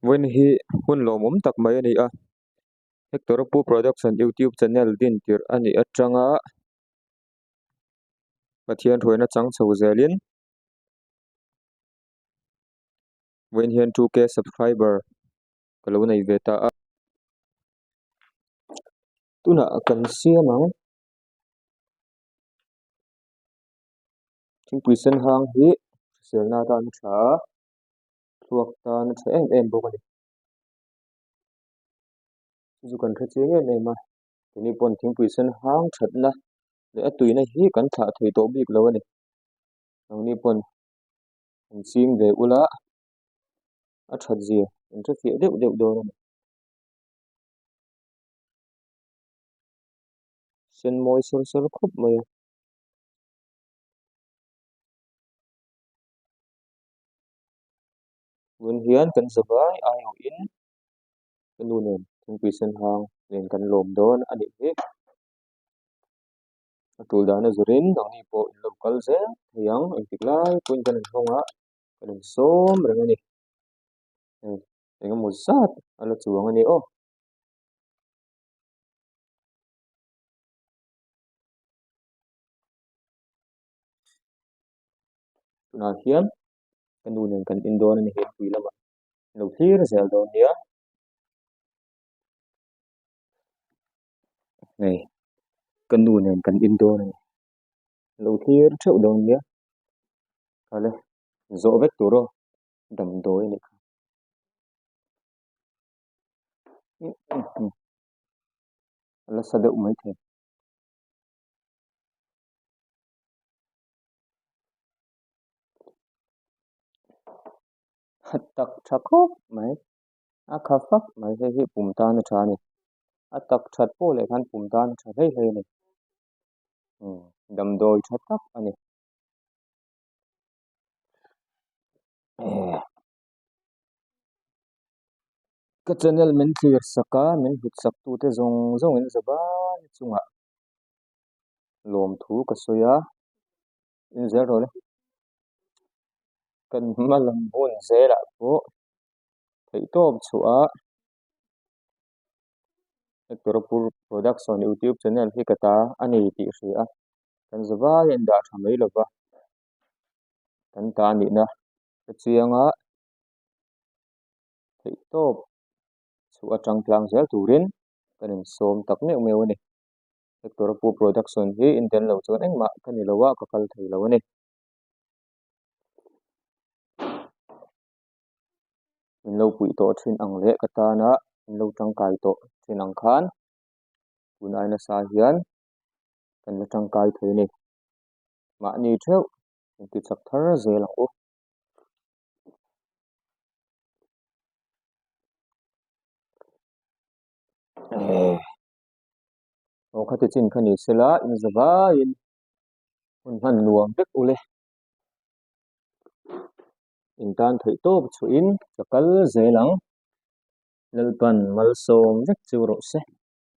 When hi hun lo mom tak mai ani a Hector-a production YouTube channel din tir ani atanga pathian thoina chang chho zelin when hian 2k subscriber kalo nei veta a tuna kan siamang thingpuisen hang hi selna tan tha thuak tan tha em bawk ani chu kan tha cheng em a tini pon thingpuisen hang thatna le atuina hi kan thla thei to bik lo ani angni pon an ching ve ula a that zia an tha fi deuh deuh dawn ani sen moi sel sel khup mai when hian kan zawai ayo in kanunen thingpuisen hang len kan lom dawn ani hi atul dana zurin angni po local ze yang an tiklai pun kan honga kan som rengani engemaw zat ala chuang ani o tuna hian kanunen kan in dawn ani he pui lama lo thlir zel dawn nia nei kanunen kan in dawn ani lo thlir theuh dawn nia ale zo vek turo dam doi ani ala sa deuh mai the tak thakop mai a khafak mai he hi pumta na thani a tak that po le khan pumta na tha hei hei ni dam doi tha tak ani ka channel men clear saka men hut sak tu te zong zong in zaba chunga lom thu ka soya in zero le kan malam bun zela po thei top chua Hector-a production YouTube channel hi kata ani ti hria kan zaba yan da thamei lova kan ta ni na chianga thei top chu atang tlang zel turin kanin som tak ne meu ni Hector-a production hi inten lo chuan engma kani lowa ka kal thei lo ni in lo pui to thin ang le kata na in lo tangkai to thin ang khan tunai na sa hian kan la tangkai thei ni ma ni theuh in ti chak thar zel ang u o khati chin khani sela in zaba in hun han nuam vek ule in tan thei top chu in chakal zelang lalpan mal som vek chu ro se